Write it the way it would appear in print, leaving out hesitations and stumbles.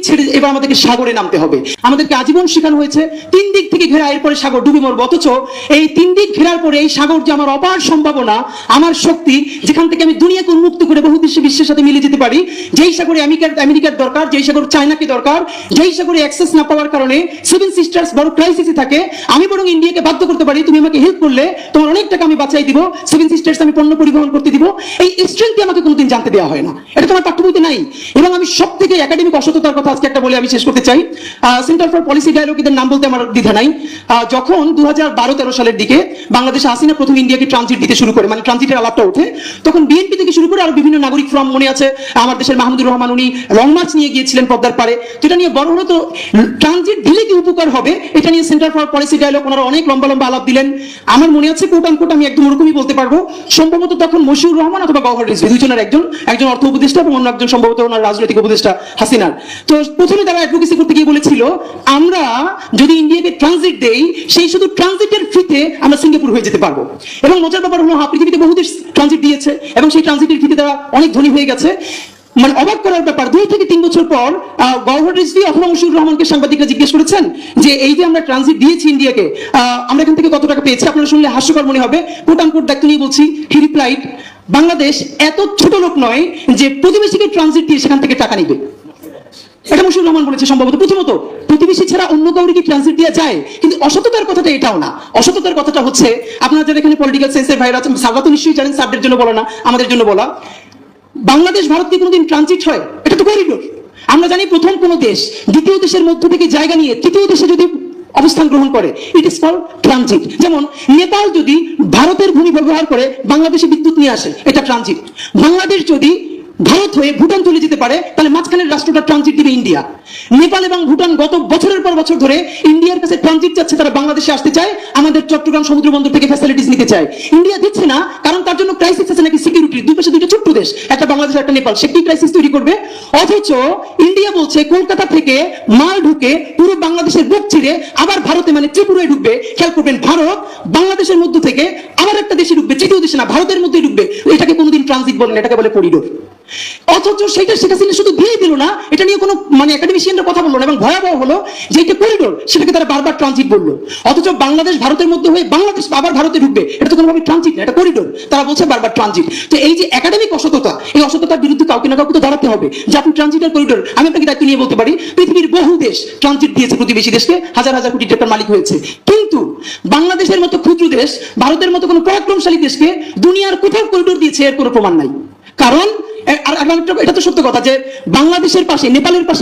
ছেড়ে এবার আমাদেরকে সাগরে নামতে হবে। আমাদেরকে আজীবন শেখানো হয়েছে 3 দিক থেকে ঘেরা, এরপরে সাগর ডুবে মরবো। অথচ এই 3 দিক ঘেরার পরে এই সাগর যে আমার অপার সম্ভাবনা, আমার শক্তি, যেখান থেকে আমি দুনিয়াকে উন্মুক্ত করে বহু বিশ্বের সাথে মিলে যেতে পারি, যেই সাগরে আমেরিকার দরকার, যেই সাগর চায়নাকে দরকার, যেই সাগরে অ্যাক্সেস না পাওয়ার কারণে সেভেন সিস্টার্স বড় ক্রাইসিসে থাকে, আমি বরং ইন্ডিয়াকে বাধ্য করতে পারি, তুমি আমাকে হেল্প করলে তোমার অনেক টাকা আমি বাঁচাই দিব, সেভেন সিস্টার্স আমি পণ্য পরিবহন করতে দিব। এই স্ট্রেংথ আমাকে কোনোদিন জানতে দেওয়া হয় না, এটা তোমার পাঠ্যবইতে নাই। এবং আমি সব থেকে একাডেমিক অসততার কথা আজকে একটা বলে আমি শেষ করতে চাই। সেন্টার ফর পলিসি ডায়ালগ, এদের নাম বলতে আমার দ্বিধা নাই। যখন 2012-13 সালের দিকে বাংলাদেশে হাসিনা প্রথম ইন্ডিয়াকে ট্রানজিট দিতে শুরু করে, মানে ট্রানজিটের আলাপটা ওঠে, তখন বিএনপি থেকে শুরু করে আরো বিভিন্ন নাগরিক ফ্রম, মনে আছে আমার দেশের মাহমুদুর রহমান, উনি লং মার্চ নিয়ে গিয়েছিলেন পদ্মার পারে। তো এটা নিয়ে বড় হলো, তো ট্রানজিট দিলে কি উপকার হবে এটা নিয়ে সেন্টার ফর পলিসি ডায়ালগ ওনারা অনেক লম্বা লম্বা আলাপ দিলেন। আমার মনে আছে কোট আনকোট, আমি একদম ওরকমই বলতে পারবো, সম্ভবত তখন মশিউর রহমান অথবা গওহর রিজভী, দুইজনের একজন অর্থ উপদেষ্টা এবং অন্য একজন সম্ভবত ওনার রাজনৈতিক উপদেষ্টা হাসিনার। তো প্রথমে তারা অ্যাডভোকেসি করতে গিয়ে বলেছিল, আমরা যদি ইন্ডিয়াকে ট্রানজিট দেই, সেই শুধু ট্রানজিটের ফিতে আমরা সিঙ্গাপুর হয়ে যেতে পারবো। এবং মজার ব্যাপার হলো, পৃথিবীতে বহু দেশ ট্রানজিট দিয়েছে এবং সেই ট্রানজিটের ফিতে তারা অনেক ধনী হয়ে গেছে। মানে অবাক করার ব্যাপার, 2 থেকে 3 বছর পর গওহর রিজভী অথবা মশিউর রহমানকে সাংবাদিকরা জিজ্ঞেস করেছেন যে এই যে আমরা ট্রানজিট দিয়েছি ইন্ডিয়াকে, আমরা এখান থেকে কত টাকা পেয়েছি? আপনারা শুনলে হাস্যকর মনে হবে, কোট আনকোট দেখতে নিয়ে বলছি, হি রিপ্লাইড, বাংলাদেশ এত ছোট লোক নয় যে প্রতিবেশীকে ট্রানজিট দিয়ে সেখান থেকে টাকা নিবে। এটা মশিউর রহমান বলেছে সম্ভবত। প্রথমত, প্রতিবেশী ছাড়া অন্য কাউকে কি ট্রানজিট দেওয়া যায়? কিন্তু অসততার কথাটা এটাও না। অসততার কথাটা হচ্ছে, আপনারা যারা এখানে পলিটিক্যাল সায়েন্সের ভাইরা আছেন, স্যাররা তো নিশ্চয়ই জানেন, স্যারদের জন্য বলা না, আমাদের জন্য বলা, বাংলাদেশ ভারত কি কোনোদিন ট্রানজিট হয়? এটা তো করিডোর। আমরা জানি প্রথম কোন দেশ দ্বিতীয় দেশের মধ্য থেকে জায়গা নিয়ে তৃতীয় দেশে যদি অবস্থান গ্রহণ করে, ইট ইজ কল্ড ট্রানজিট। যেমন নেপাল যদি ভারতের ভূমি ব্যবহার করে বাংলাদেশে বিদ্যুৎ নিয়ে আসে, এটা ট্রানজিট। বাংলাদেশ যদি ভারত হয়ে ভুটান চলে যেতে পারে, তাহলে মাঝখানের রাষ্ট্রটা ট্রানজিট দিবে ইন্ডিয়া। নেপাল এবং ভুটান গত বছরের পর বছর ধরে ইন্ডিয়ার কাছে ট্রানজিট যাচ্ছে, তারা বাংলাদেশে আসতে চায়, আমাদের চট্টগ্রাম সমুদ্র বন্দর থেকে ফ্যাসিলিটিস নিতে চায়। ইন্ডিয়া দিচ্ছে না, কারণ তার জন্য ক্রাইসিস আছে নাকি সিকিউরিটির। দুই পাশে দুইটা ছোট্ট দেশ, একটা বাংলাদেশ একটা নেপাল, সে কি ক্রাইসিস তৈরি করবে? অথচ ইন্ডিয়া বলছে কলকাতা থেকে মাল ঢুকে পুরো বাংলাদেশের বুক চিরে আবার ভারতে, মানে ত্রিপুরায় ঢুকবে। খেয়াল করবেন, ভারত বাংলাদেশের মধ্য থেকে আবার একটা দেশে ঢুকবে, তৃতীয় দেশে না, ভারতের মধ্যে ঢুকবে। এটাকে কোনোদিন ট্রানজিট বলে না, এটাকে বলে করিডোর। অথচ সেটা শেখ হাসিনা শুধু দিয়ে দিল না, এটা নিয়ে কোনো মানে একাডেমিশিয়ানরা কথা বললো না, এবং ভয়াবহ হলো যে এটা করিডোর, সেটাকে তারা বারবার ট্রানজিট বললো। অথচ বাংলাদেশ ভারতের মধ্যে হয়ে বাংলাদেশ আবার ভারতে ঢুকবে, এটা তো কোনোভাবে ট্রানজিট না, এটা করিডোর। তারা বলছে বারবার ট্রানজিট। তো এই যে একাডেমিক অসততা, এই অসততার বিরুদ্ধে কাউকে না কাউকে তো দাঁড়াতে হবে যে আপনি ট্রানজিট আর করিডোর। আমি আপনাকে দায়িত্ব নিয়ে বলতে পারি, পৃথিবীর বহু দেশ ট্রানজিট দিয়েছে প্রতিবেশী দেশকে, হাজার হাজার কোটি টাকার মালিক হয়েছে। কিন্তু বাংলাদেশের মতো ক্ষুদ্র দেশ, ভারতের মতো কোনো পরাক্রমশালী দেশকে দুনিয়ার কোথাও করিডোর দিয়েছে এর কোনো প্রমাণ নাই। কারণ এটা তো সত্য কথা যে বাংলাদেশের পাশে, নেপালের পাশে